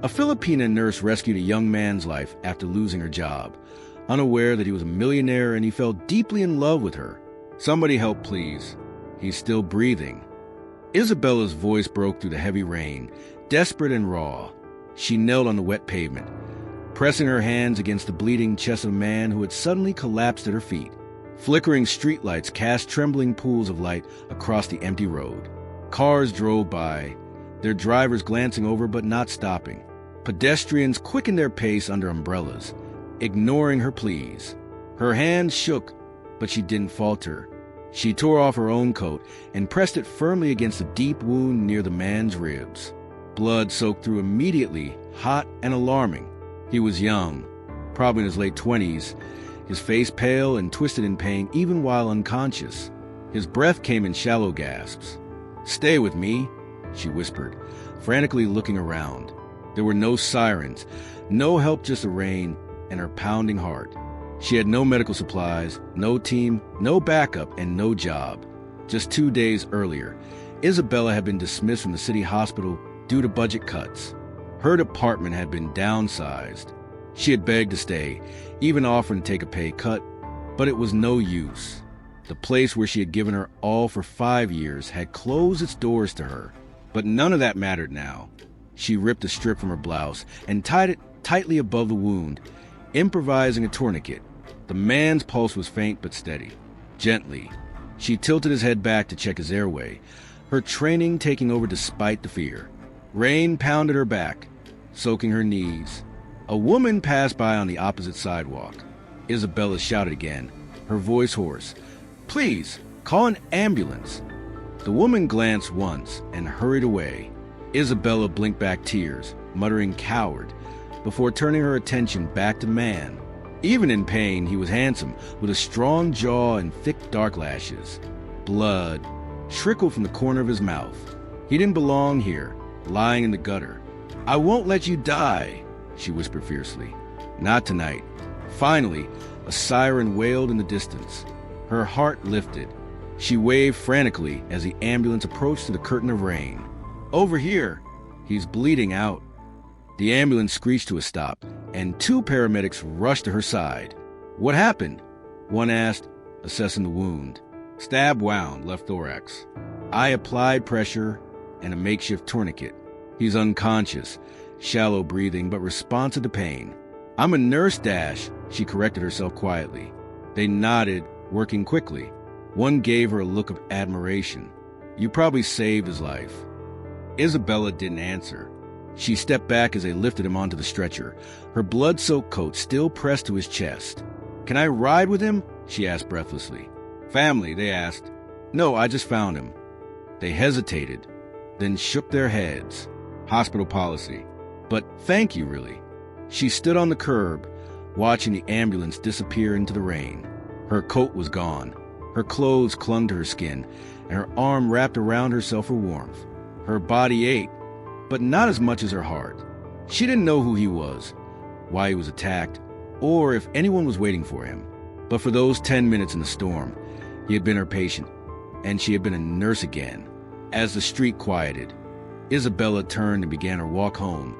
A Filipina nurse rescued a young man's life after losing her job, unaware that he was a millionaire and he fell deeply in love with her. "Somebody help, please. He's still breathing." Isabella's voice broke through the heavy rain, desperate and raw. She knelt on the wet pavement, pressing her hands against the bleeding chest of a man who had suddenly collapsed at her feet. Flickering streetlights cast trembling pools of light across the empty road. Cars drove by, their drivers glancing over but not stopping. Pedestrians quickened their pace under umbrellas, ignoring her pleas. Her hands shook, but she didn't falter. She tore off her own coat and pressed it firmly against a deep wound near the man's ribs. Blood soaked through immediately, hot and alarming. He was young, probably in his late 20s, his face pale and twisted in pain even while unconscious. His breath came in shallow gasps. "Stay with me," she whispered, frantically looking around. There were no sirens, no help, just the rain and her pounding heart. She had no medical supplies, no team, no backup, and no job. Just 2 days earlier, Isabella had been dismissed from the city hospital due to budget cuts. Her department had been downsized. She had begged to stay, even offering to take a pay cut, but it was no use. The place where she had given her all for 5 years had closed its doors to her. But none of that mattered now. She ripped a strip from her blouse and tied it tightly above the wound, improvising a tourniquet. The man's pulse was faint but steady. Gently, she tilted his head back to check his airway, her training taking over despite the fear. Rain pounded her back, soaking her knees. A woman passed by on the opposite sidewalk. Isabella shouted again, her voice hoarse. "Please, call an ambulance." The woman glanced once and hurried away. Isabella blinked back tears, muttering "coward," before turning her attention back to the man. Even in pain, he was handsome, with a strong jaw and thick dark lashes. Blood trickled from the corner of his mouth. He didn't belong here, lying in the gutter. "I won't let you die," she whispered fiercely. "Not tonight." Finally, a siren wailed in the distance. Her heart lifted. She waved frantically as the ambulance approached through the curtain of rain. "Over here! He's bleeding out." The ambulance screeched to a stop, and 2 paramedics rushed to her side. "What happened?" one asked, assessing the wound. "Stab wound, left thorax. I applied pressure and a makeshift tourniquet. He's unconscious, shallow breathing, but responsive to pain." "I'm a nurse, Dash," she corrected herself quietly. They nodded, working quickly. One gave her a look of admiration. "You probably saved his life." Isabella didn't answer. She stepped back as they lifted him onto the stretcher, her blood-soaked coat still pressed to his chest. "Can I ride with him?" she asked breathlessly. "Family," they asked. "No, I just found him." They hesitated, then shook their heads. "Hospital policy. But thank you, really." She stood on the curb, watching the ambulance disappear into the rain. Her coat was gone. Her clothes clung to her skin, and her arm wrapped around herself for warmth. Her body ached, but not as much as her heart. She didn't know who he was, why he was attacked, or if anyone was waiting for him. But for those 10 minutes in the storm, he had been her patient, and she had been a nurse again. As the street quieted, Isabella turned and began her walk home,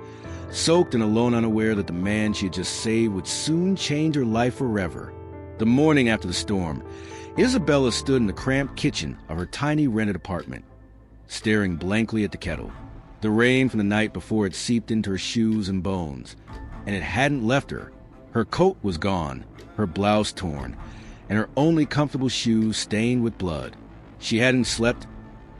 soaked and alone, unaware that the man she had just saved would soon change her life forever. The morning after the storm, Isabella stood in the cramped kitchen of her tiny rented apartment, staring blankly at the kettle. The rain from the night before had seeped into her shoes and bones, and it hadn't left her. Her coat was gone, her blouse torn, and her only comfortable shoes stained with blood. She hadn't slept,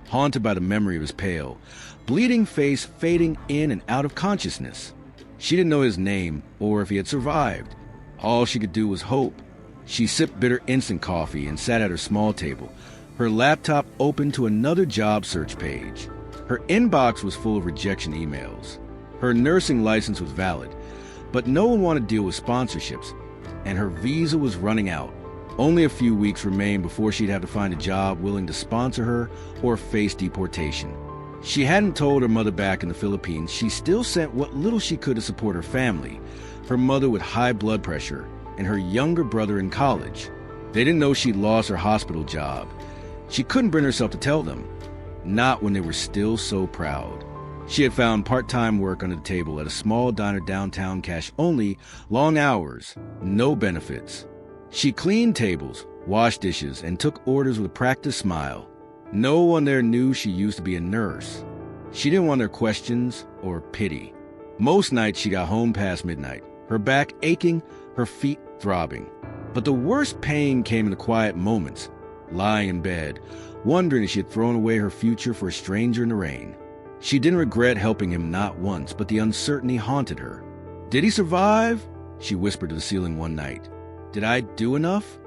haunted by the memory of his pale, bleeding face fading in and out of consciousness. She didn't know his name or if he had survived. All she could do was hope. She sipped bitter instant coffee and sat at her small table, her laptop open to another job search page. Her inbox was full of rejection emails. Her nursing license was valid, but no one wanted to deal with sponsorships, and her visa was running out. Only a few weeks remained before she'd have to find a job willing to sponsor her or face deportation. She hadn't told her mother back in the Philippines she still sent what little she could to support her family, her mother with high blood pressure, and her younger brother in college. They didn't know she'd lost her hospital job. She couldn't bring herself to tell them, not when they were still so proud. She had found part-time work under the table at a small diner downtown, cash only, long hours, no benefits. She cleaned tables, washed dishes, and took orders with a practiced smile. No one there knew she used to be a nurse. She didn't want their questions or pity. Most nights she got home past midnight, her back aching, her feet throbbing. But the worst pain came in the quiet moments, lying in bed, wondering if she had thrown away her future for a stranger in the rain. She didn't regret helping him not once, but the uncertainty haunted her. Did he survive? She whispered to the ceiling one night. Did I do enough?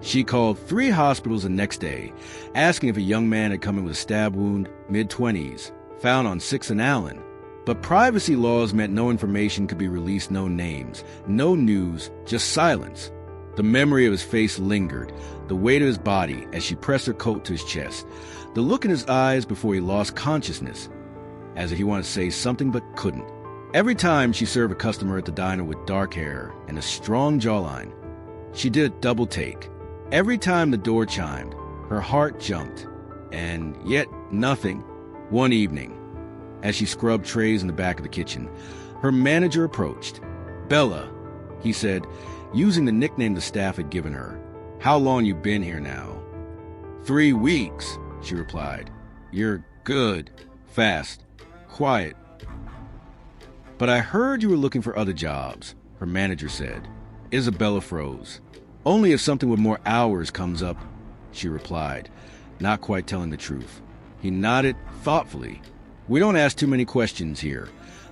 She called 3 hospitals the next day, asking if a young man had come in with a stab wound, mid-20s, found on 6th and Allen. But privacy laws meant no information could be released, no names, no news, just silence. The memory of his face lingered, the weight of his body as she pressed her coat to his chest, the look in his eyes before he lost consciousness, as if he wanted to say something but couldn't. Every time she served a customer at the diner with dark hair and a strong jawline, she did a double take. Every time the door chimed, her heart jumped, and yet nothing. One evening, as she scrubbed trays in the back of the kitchen, her manager approached. "Bella," he said, using the nickname the staff had given her. "How long you been here now?" 3 weeks, she replied. "You're good, fast, quiet." "But I heard you were looking for other jobs," her manager said. Isabella froze. "Only if something with more hours comes up," she replied, not quite telling the truth. He nodded thoughtfully. "We don't ask too many questions here,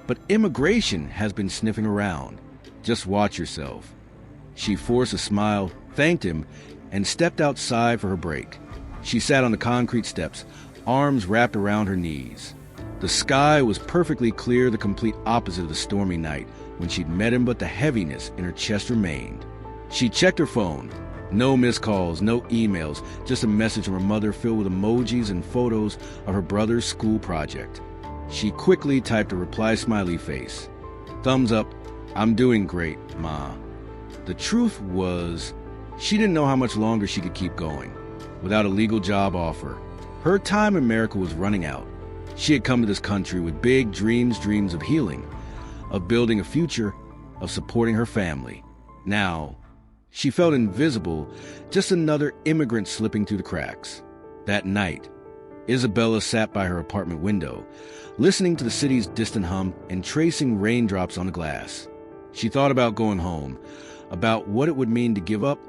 but immigration has been sniffing around. Just watch yourself." She forced a smile, thanked him, and stepped outside for her break. She sat on the concrete steps, arms wrapped around her knees. The sky was perfectly clear, the complete opposite of the stormy night when she'd met him, but the heaviness in her chest remained. She checked her phone. No missed calls, no emails, just a message from her mother filled with emojis and photos of her brother's school project. She quickly typed a reply smiley face. "Thumbs up. I'm doing great, Ma." The truth was, she didn't know how much longer she could keep going. Without a legal job offer, her time in America was running out. She had come to this country with big dreams of healing, of building a future, of supporting her family. Now, she felt invisible, just another immigrant slipping through the cracks. That night, Isabella sat by her apartment window, listening to the city's distant hum and tracing raindrops on the glass. She thought about going home, about what it would mean to give up,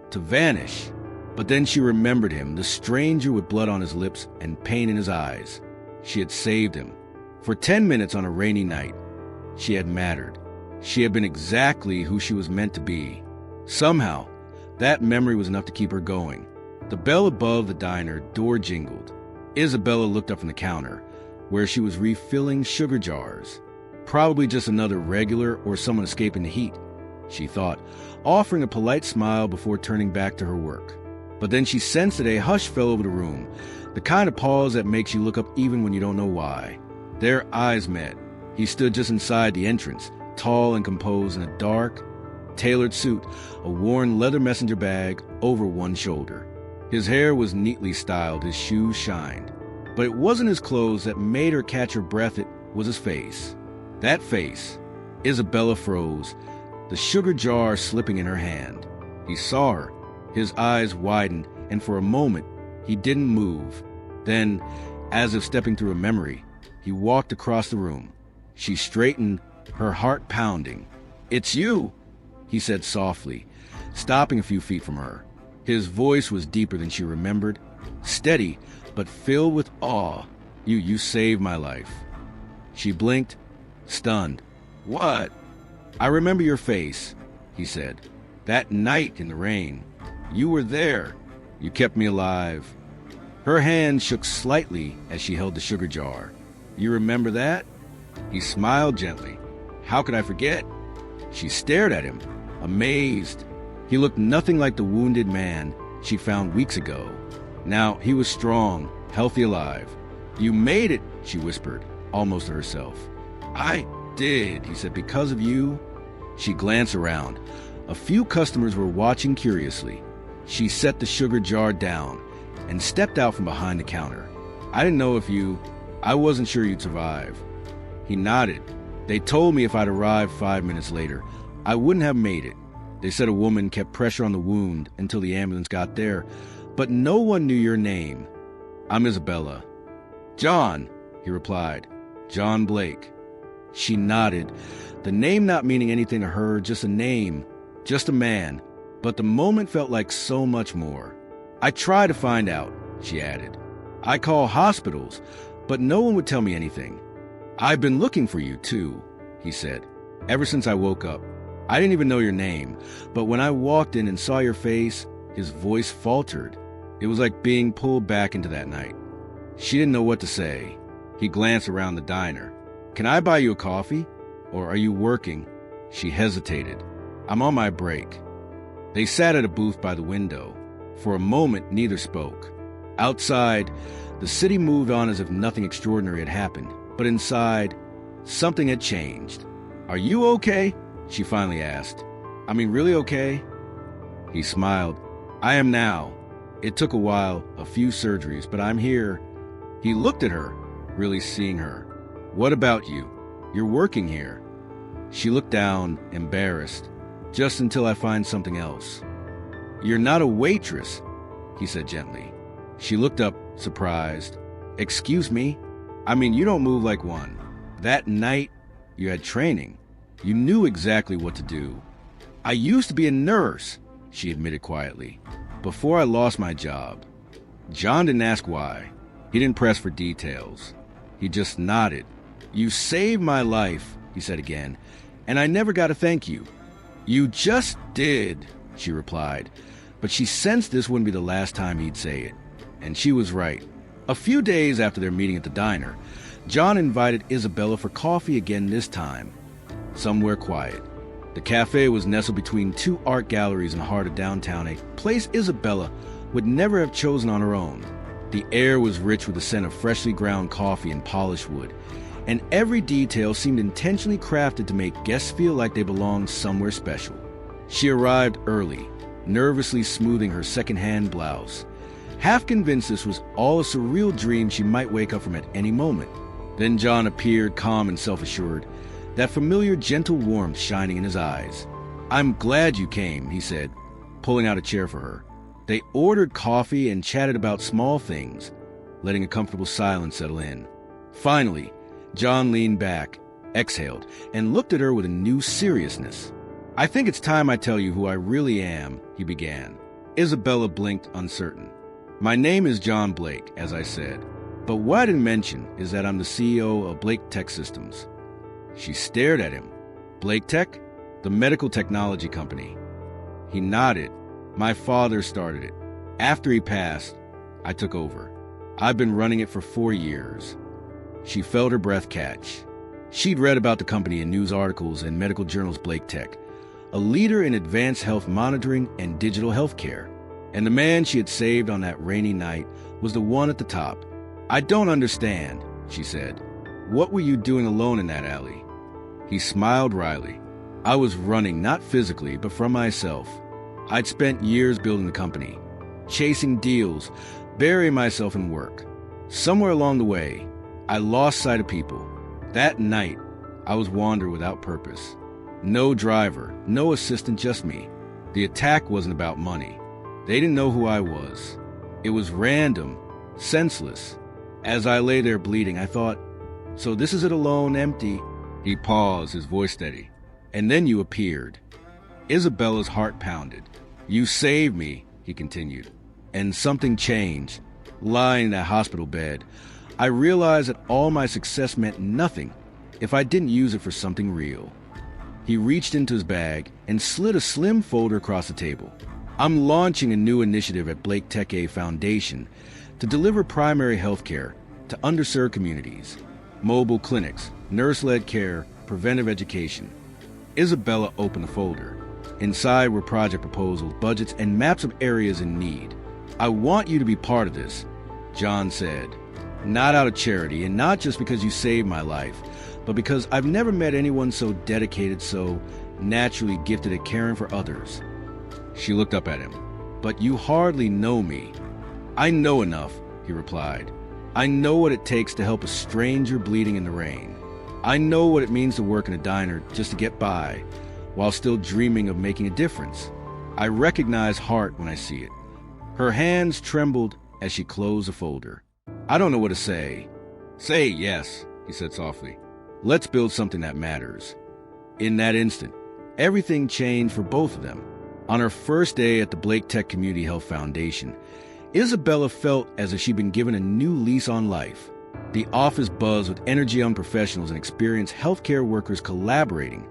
to vanish. But then she remembered him, the stranger with blood on his lips and pain in his eyes. She had saved him. For 10 minutes on a rainy night, she had mattered. She had been exactly who she was meant to be. Somehow, that memory was enough to keep her going. The bell above the diner door jingled. Isabella looked up from the counter, where she was refilling sugar jars. Probably just another regular or someone escaping the heat, she thought, offering a polite smile before turning back to her work. But then she sensed that a hush fell over the room, the kind of pause that makes you look up even when you don't know why. Their eyes met. He stood just inside the entrance, tall and composed in a dark, tailored suit, a worn leather messenger bag over one shoulder. His hair was neatly styled, his shoes shined. But it wasn't his clothes that made her catch her breath, it was his face. That face. Isabella froze, the sugar jar slipping in her hand. He saw her. His eyes widened, and for a moment, he didn't move. Then, as if stepping through a memory, he walked across the room. She straightened, her heart pounding. "It's you," he said softly, stopping a few feet from her. His voice was deeper than she remembered, steady, but filled with awe. You saved my life." She blinked, stunned. "What?" "I remember your face," he said. "That night in the rain. You were there. You kept me alive." Her hand shook slightly as she held the sugar jar. "You remember that?" He smiled gently. "How could I forget?" She stared at him, amazed. He looked nothing like the wounded man she found weeks ago. Now he was strong, healthy, alive. "You made it," she whispered, almost to herself. "I did," he said, "because of you." She glanced around. A few customers were watching curiously. She set the sugar jar down and stepped out from behind the counter. "I didn't know if you..." I wasn't sure you'd survive." He nodded. "They told me if I'd arrived 5 minutes later, I wouldn't have made it. They said a woman kept pressure on the wound until the ambulance got there, but no one knew your name." "I'm Isabella." "John," he replied. "John Blake." She nodded, the name not meaning anything to her, just a name, just a man. But the moment felt like so much more. "I try to find out," she added. "I call hospitals, but no one would tell me anything." "I've been looking for you, too," he said, "ever since I woke up. I didn't even know your name, but when I walked in and saw your face," his voice faltered. It was like being pulled back into that night. She didn't know what to say. He glanced around the diner. "Can I buy you a coffee? Or are you working?" She hesitated. "I'm on my break." They sat at a booth by the window. For a moment, neither spoke. Outside, the city moved on as if nothing extraordinary had happened. But inside, something had changed. "Are you okay?" she finally asked. "I mean, really okay?" He smiled. "I am now. It took a while, a few surgeries, but I'm here." He looked at her, really seeing her. "What about you? You're working here." She looked down, embarrassed. "Just until I find something else." "You're not a waitress," he said gently. She looked up, surprised. "Excuse me? I mean, you don't move like one. That night, you had training. You knew exactly what to do." "I used to be a nurse," she admitted quietly, "before I lost my job." John didn't ask why. He didn't press for details. He just nodded. "You saved my life," he said again, "and I never got to thank you." "You just did," she replied, but she sensed this wouldn't be the last time he'd say it. And she was right. A few days after their meeting at the diner, John invited Isabella for coffee again, this time somewhere quiet. The cafe was nestled between two art galleries in the heart of downtown, a place Isabella would never have chosen on her own. The air was rich with the scent of freshly ground coffee and polished wood, and every detail seemed intentionally crafted to make guests feel like they belonged somewhere special. She arrived early, nervously smoothing her second-hand blouse, half convinced this was all a surreal dream she might wake up from at any moment. Then John appeared, calm and self-assured, that familiar gentle warmth shining in his eyes. "I'm glad you came," he said, pulling out a chair for her. They ordered coffee and chatted about small things, letting a comfortable silence settle in. Finally, John leaned back, exhaled, and looked at her with a new seriousness. "I think it's time I tell you who I really am," he began. Isabella blinked, uncertain. "My name is John Blake, as I said, but what I didn't mention is that I'm the CEO of Blake Tech Systems." She stared at him. "Blake Tech? The medical technology company." He nodded. "My father started it. After he passed, I took over. I've been running it for 4 years." She felt her breath catch. She'd read about the company in news articles and medical journals. Blake Tech, a leader in advanced health monitoring and digital healthcare. And the man she had saved on that rainy night was the one at the top. "I don't understand," she said. "What were you doing alone in that alley?" He smiled wryly. "I was running, not physically, but from myself. I'd spent years building the company, chasing deals, burying myself in work. Somewhere along the way, I lost sight of people. That night, I was wandering without purpose. No driver, no assistant, just me. The attack wasn't about money. They didn't know who I was. It was random, senseless. As I lay there bleeding, I thought, so this is it alone, empty." He paused, his voice steady. "And then you appeared." Isabella's heart pounded. "You saved me," he continued. "And something changed. Lying in that hospital bed, I realized that all my success meant nothing if I didn't use it for something real." He reached into his bag and slid a slim folder across the table. "I'm launching a new initiative at Blake Tech A Foundation to deliver primary health care to underserved communities. Mobile clinics, nurse-led care, preventive education." Isabella opened the folder. Inside were project proposals, budgets, and maps of areas in need. "I want you to be part of this," John said. "Not out of charity, and not just because you saved my life, but because I've never met anyone so dedicated, so naturally gifted at caring for others." She looked up at him. "But you hardly know me." "I know enough," he replied. I know what it takes to help a stranger bleeding in the rain. I know what it means to work in a diner just to get by, while still dreaming of making a difference. I recognize heart when I see it. Her hands trembled as she closed the folder. I don't know what to say. Say yes, he said softly. Let's build something that matters. In that instant, everything changed for both of them. On her first day at the Blake Tech Community Health Foundation, Isabella felt as if she'd been given a new lease on life. The office buzzed with energy young professionals and experienced healthcare workers collaborating,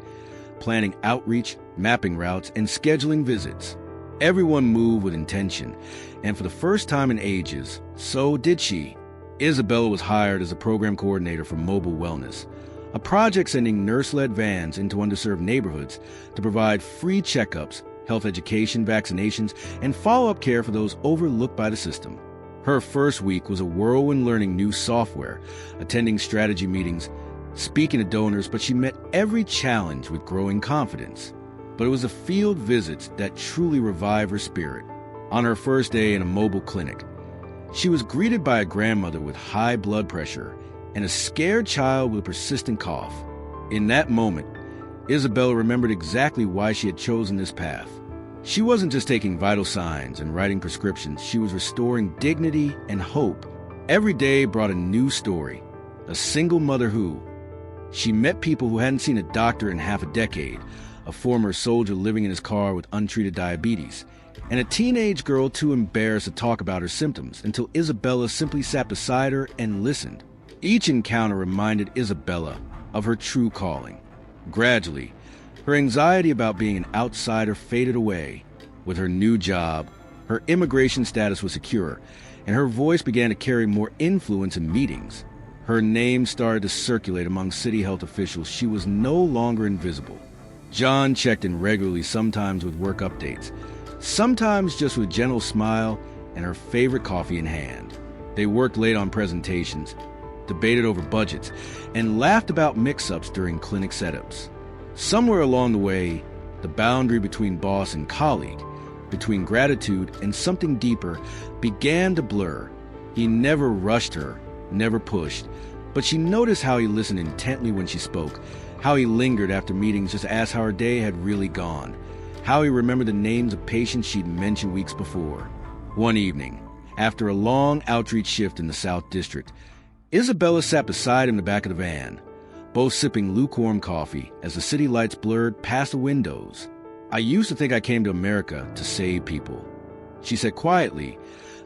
planning outreach, mapping routes, and scheduling visits. Everyone moved with intention, and for the first time in ages, so did she. Isabella was hired as a program coordinator for mobile wellness, a project sending nurse-led vans into underserved neighborhoods to provide free checkups, health education, vaccinations, and follow-up care for those overlooked by the system. Her first week was a whirlwind learning new software, attending strategy meetings, speaking to donors, but she met every challenge with growing confidence. But it was the field visits that truly revived her spirit. On her first day in a mobile clinic, she was greeted by a grandmother with high blood pressure and a scared child with a persistent cough. In that moment, Isabella remembered exactly why she had chosen this path. She wasn't just taking vital signs and writing prescriptions, she was restoring dignity and hope. Every day brought a new story, a single mother who. She met people who hadn't seen a doctor in half a decade, a former soldier living in his car with untreated diabetes, and a teenage girl too embarrassed to talk about her symptoms until Isabella simply sat beside her and listened. Each encounter reminded Isabella of her true calling. Gradually, her anxiety about being an outsider faded away. With her new job, her immigration status was secure, and her voice began to carry more influence in meetings. Her name started to circulate among city health officials. She was no longer invisible. John checked in regularly, sometimes with work updates, sometimes just with a gentle smile and her favorite coffee in hand. They worked late on presentations, debated over budgets, and laughed about mix-ups during clinic setups. Somewhere along the way, the boundary between boss and colleague, between gratitude and something deeper, began to blur. He never rushed her, never pushed, but she noticed how he listened intently when she spoke, how he lingered after meetings just to ask how her day had really gone, how he remembered the names of patients she'd mentioned weeks before. One evening, after a long outreach shift in the South District, Isabella sat beside him in the back of the van, both sipping lukewarm coffee as the city lights blurred past the windows. I used to think I came to America to save people, she said quietly,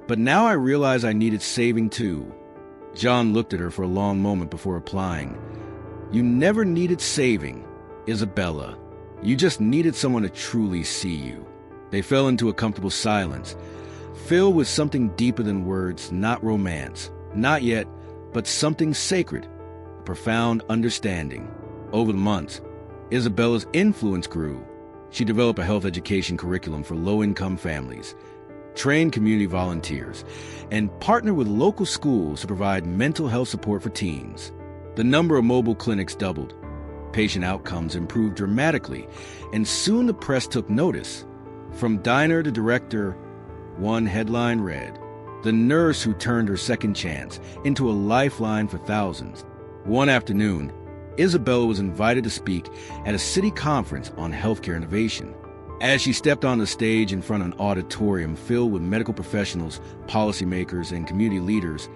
but now I realize I needed saving too. John looked at her for a long moment before replying, You never needed saving, Isabella. You just needed someone to truly see you. They fell into a comfortable silence, filled with something deeper than words, not romance, not yet, but something sacred, a profound understanding. Over the months, Isabella's influence grew. She developed a health education curriculum for low-income families, trained community volunteers, and partnered with local schools to provide mental health support for teens. The number of mobile clinics doubled. Patient outcomes improved dramatically, and soon the press took notice. From diner to director, one headline read, "The nurse who turned her second chance into a lifeline for thousands." One afternoon, Isabella was invited to speak at a city conference on healthcare innovation. As she stepped on the stage in front of an auditorium filled with medical professionals, policymakers, and community leaders,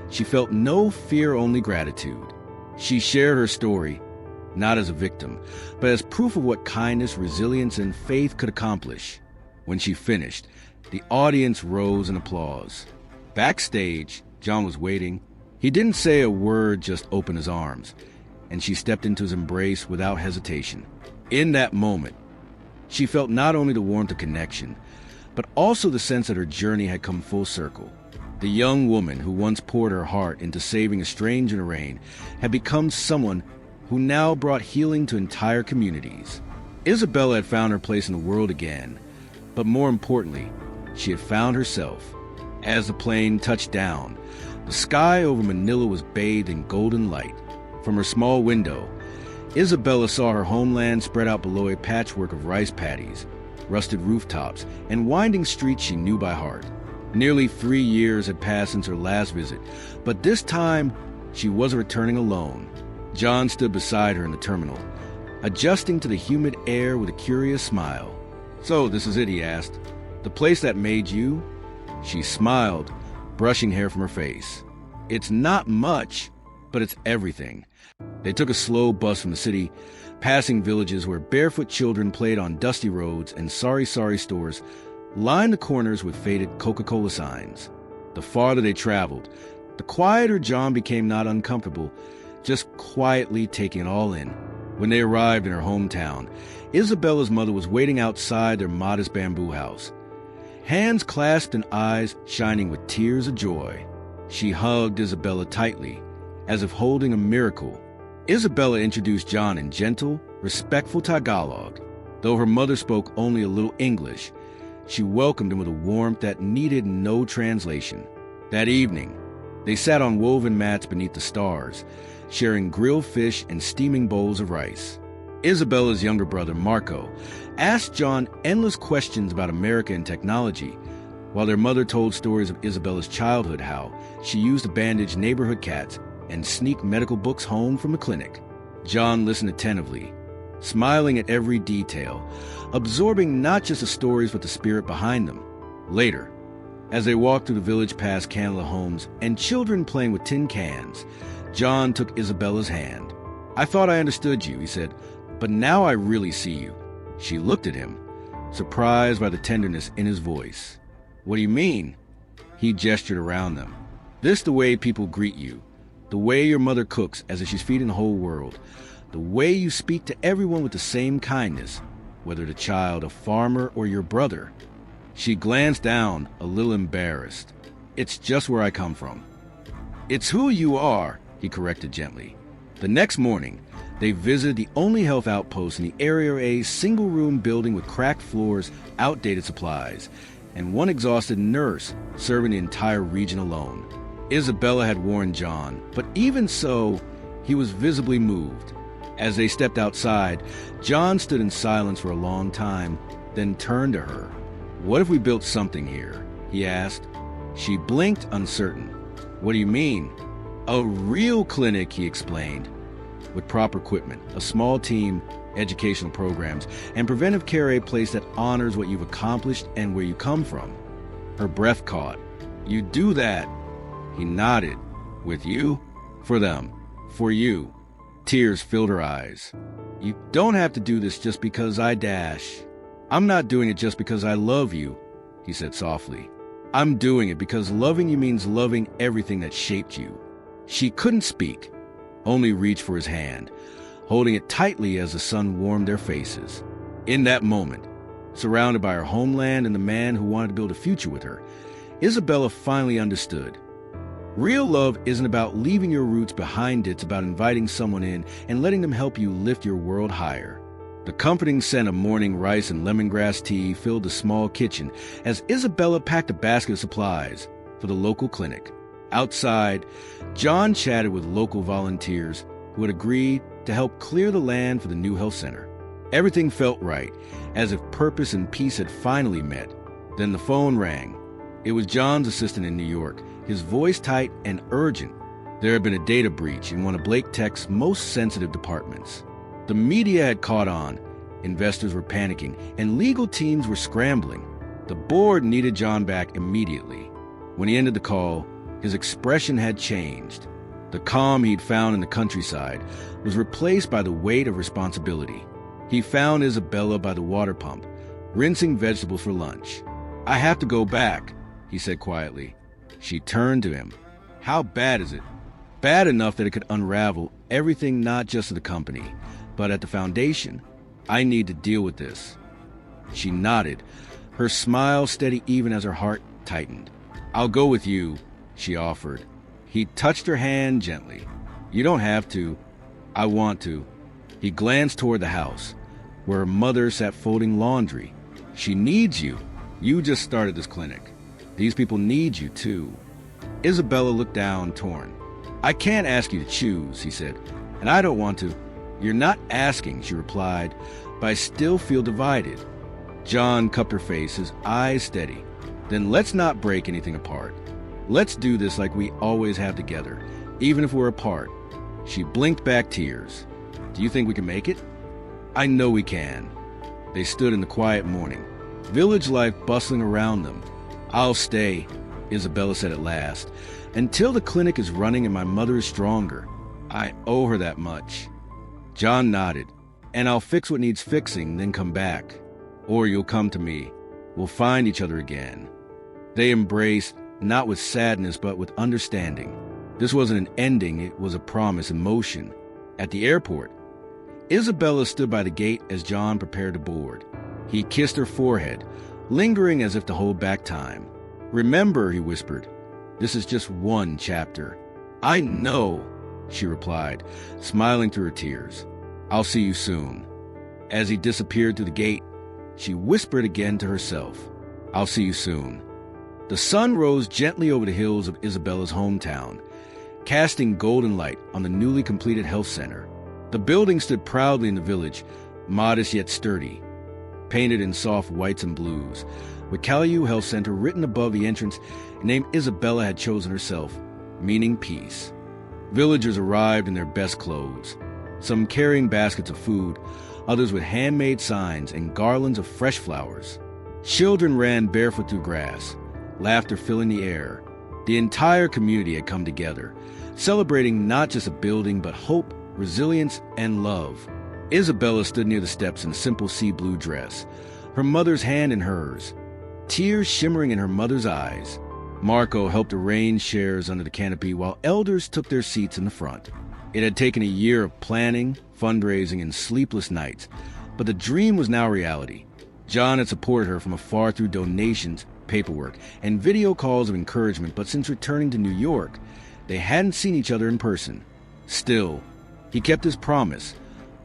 she felt no fear, only gratitude. She shared her story, not as a victim, but as proof of what kindness, resilience, and faith could accomplish. When she finished, the audience rose in applause. Backstage, John was waiting. He didn't say a word, just opened his arms, and she stepped into his embrace without hesitation. In that moment, she felt not only the warmth of connection, but also the sense that her journey had come full circle. The young woman who once poured her heart into saving a stranger in the rain had become someone who now brought healing to entire communities. Isabella had found her place in the world again, but more importantly, she had found herself. As the plane touched down, the sky over Manila was bathed in golden light. From her small window, Isabella saw her homeland spread out below, a patchwork of rice paddies, rusted rooftops, and winding streets she knew by heart. Nearly 3 years had passed since her last visit, but this time she wasn't returning alone. John stood beside her in the terminal, adjusting to the humid air with a curious smile. "So, this is it," he asked. "The place that made you?" She smiled, brushing hair from her face. "It's not much, but it's everything." They took a slow bus from the city, passing villages where barefoot children played on dusty roads and sorry stores lined the corners with faded Coca-Cola signs. The farther they traveled, the quieter John became, not uncomfortable, just quietly taking it all in. When they arrived in her hometown, Isabella's mother was waiting outside their modest bamboo house, hands clasped and eyes shining with tears of joy. She hugged Isabella tightly, as if holding a miracle. Isabella introduced John in gentle, respectful Tagalog. Though her mother spoke only a little English, she welcomed him with a warmth that needed no translation. That evening, they sat on woven mats beneath the stars, sharing grilled fish and steaming bowls of rice. Isabella's younger brother, Marco, asked John endless questions about America and technology, while their mother told stories of Isabella's childhood, how she used to bandage neighborhood cats and sneak medical books home from the clinic. John listened attentively, smiling at every detail, absorbing not just the stories but the spirit behind them. Later, as they walked through the village past candlelit homes and children playing with tin cans, John took Isabella's hand. "I thought I understood you," he said, "but now I really see you." She looked at him, surprised by the tenderness in his voice. "What do you mean?" He gestured around them. "This the way people greet you, the way your mother cooks as if she's feeding the whole world, the way you speak to everyone with the same kindness, whether the child, a farmer, or your brother." She glanced down, a little embarrassed. "It's just where I come from." "It's who you are," he corrected gently. The next morning, they visited the only health outpost in the area, a single-room building with cracked floors, outdated supplies, and one exhausted nurse serving the entire region alone. Isabella had warned John, but even so, he was visibly moved. As they stepped outside, John stood in silence for a long time, then turned to her. "What if we built something here?" he asked. She blinked, uncertain. "What do you mean?" "A real clinic," he explained, "with proper equipment, a small team, educational programs, and preventive care, a place that honors what you've accomplished and where you come from." Her breath caught. "You do that?" He nodded. "With you?" "For them. For you." Tears filled her eyes. "You don't have to do this just because I dash. I'm not doing it just because I love you," he said softly. "I'm doing it because loving you means loving everything that shaped you." She couldn't speak, only reach for his hand, holding it tightly as the sun warmed their faces. In that moment, surrounded by her homeland and the man who wanted to build a future with her, Isabella finally understood. Real love isn't about leaving your roots behind, it's about inviting someone in and letting them help you lift your world higher. The comforting scent of morning rice and lemongrass tea filled the small kitchen as Isabella packed a basket of supplies for the local clinic. Outside, John chatted with local volunteers who had agreed to help clear the land for the new health center. Everything felt right, as if purpose and peace had finally met. Then the phone rang. It was John's assistant in New York, his voice tight and urgent. There had been a data breach in one of Blake Tech's most sensitive departments. The media had caught on, investors were panicking, and legal teams were scrambling. The board needed John back immediately. When he ended the call, his expression had changed. The calm he'd found in the countryside was replaced by the weight of responsibility. He found Isabella by the water pump, rinsing vegetables for lunch. "I have to go back," he said quietly. She turned to him. "How bad is it?" "Bad enough that it could unravel everything, not just at the company, but at the foundation. I need to deal with this." She nodded, her smile steady even as her heart tightened. "I'll go with you," she offered. He touched her hand gently. "You don't have to." "I want to." He glanced toward the house, where her mother sat folding laundry. "She needs you. You just started this clinic. These people need you, too." Isabella looked down, torn. "I can't ask you to choose," he said, "and I don't want to." "You're not asking," she replied, "but I still feel divided." John cupped her face, his eyes steady. Then let's not break anything apart. Let's do this like we always have together, even if we're apart. She blinked back tears. Do you think we can make it? I know we can. They stood in the quiet morning, village life bustling around them. I'll stay, Isabella said at last, until the clinic is running and my mother is stronger. I owe her that much. John nodded. And I'll fix what needs fixing, then come back. Or you'll come to me. We'll find each other again. They embraced, not with sadness, but with understanding. This wasn't an ending, it was a promise in motion. At the airport, Isabella stood by the gate as John prepared to board. He kissed her forehead, lingering as if to hold back time. Remember, he whispered, this is just one chapter. I know, she replied, smiling through her tears. I'll see you soon. As he disappeared through the gate, she whispered again to herself, I'll see you soon. The sun rose gently over the hills of Isabella's hometown, casting golden light on the newly completed health center. The building stood proudly in the village, modest yet sturdy, painted in soft whites and blues, with Caillou Health Center written above the entrance, a name Isabella had chosen herself, meaning peace. Villagers arrived in their best clothes, some carrying baskets of food, others with handmade signs and garlands of fresh flowers. Children ran barefoot through grass, laughter filling the air. The entire community had come together, celebrating not just a building, but hope, resilience, and love. Isabella stood near the steps in a simple sea blue dress, her mother's hand in hers, tears shimmering in her mother's eyes. Marco helped arrange chairs under the canopy while elders took their seats in the front. It had taken a year of planning, fundraising, and sleepless nights, but the dream was now reality. John had supported her from afar through donations, paperwork, and video calls of encouragement, but since returning to New York, they hadn't seen each other in person. Still, he kept his promise,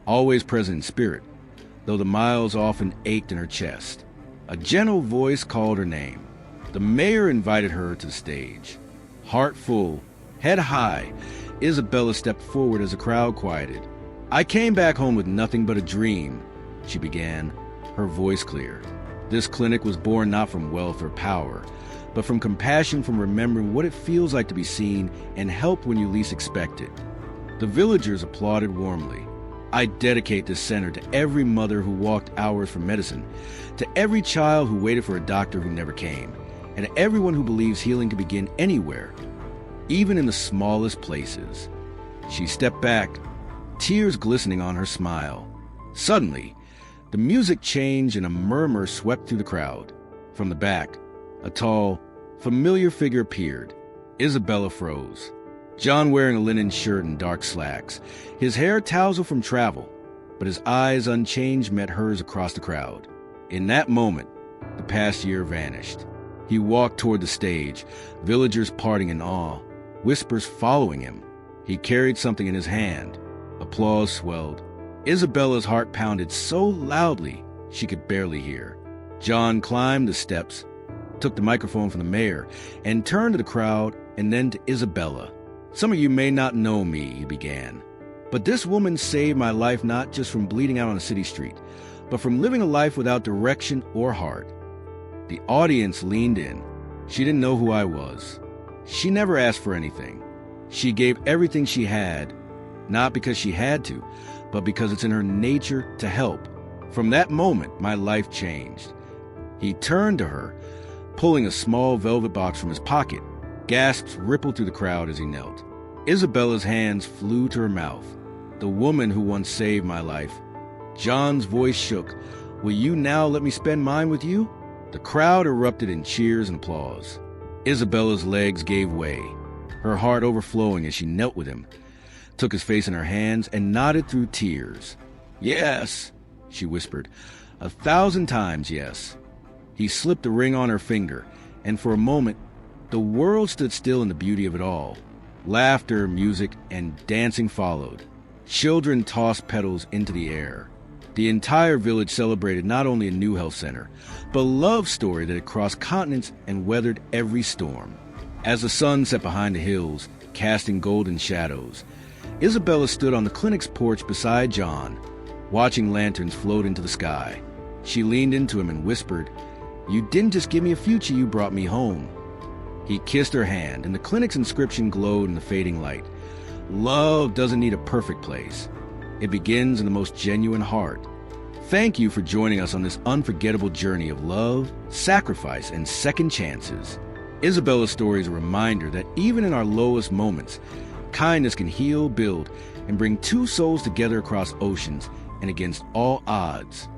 always present in spirit, though the miles often ached in her chest. A gentle voice called her name. The mayor invited her to the stage. Heart full, head high, Isabella stepped forward as the crowd quieted. I came back home with nothing but a dream, she began, her voice clear. This clinic was born not from wealth or power, but from compassion, from remembering what it feels like to be seen and helped when you least expect it. The villagers applauded warmly. I dedicate this center to every mother who walked hours for medicine, to every child who waited for a doctor who never came, and to everyone who believes healing can begin anywhere, even in the smallest places. She stepped back, tears glistening on her smile. Suddenly, the music changed and a murmur swept through the crowd. From the back, a tall, familiar figure appeared. Isabella froze. John wearing a linen shirt and dark slacks, his hair tousled from travel, but his eyes unchanged met hers across the crowd. In that moment, the past year vanished. He walked toward the stage, villagers parting in awe, whispers following him. He carried something in his hand. Applause swelled. Isabella's heart pounded so loudly she could barely hear. John climbed the steps, took the microphone from the mayor, and turned to the crowd and then to Isabella. Some of you may not know me, he began, but this woman saved my life not just from bleeding out on a city street, but from living a life without direction or heart. The audience leaned in. She didn't know who I was. She never asked for anything. She gave everything she had, not because she had to, but because it's in her nature to help. From that moment, my life changed. He turned to her, pulling a small velvet box from his pocket. Gasps rippled through the crowd as he knelt. Isabella's hands flew to her mouth. The woman who once saved my life. John's voice shook. Will you now let me spend mine with you? The crowd erupted in cheers and applause. Isabella's legs gave way, her heart overflowing as she knelt with him, took his face in her hands, and nodded through tears. Yes, she whispered. 1,000 times yes. He slipped a ring on her finger, and for a moment, the world stood still in the beauty of it all. Laughter, music, and dancing followed. Children tossed petals into the air. The entire village celebrated not only a new health center, but a love story that had crossed continents and weathered every storm. As the sun set behind the hills, casting golden shadows, Isabella stood on the clinic's porch beside John, watching lanterns float into the sky. She leaned into him and whispered, You didn't just give me a future, you brought me home." He kissed her hand, and the clinic's inscription glowed in the fading light. Love doesn't need a perfect place. It begins in the most genuine heart. Thank you for joining us on this unforgettable journey of love, sacrifice, and second chances. Isabella's story is a reminder that even in our lowest moments, kindness can heal, build, and bring two souls together across oceans and against all odds.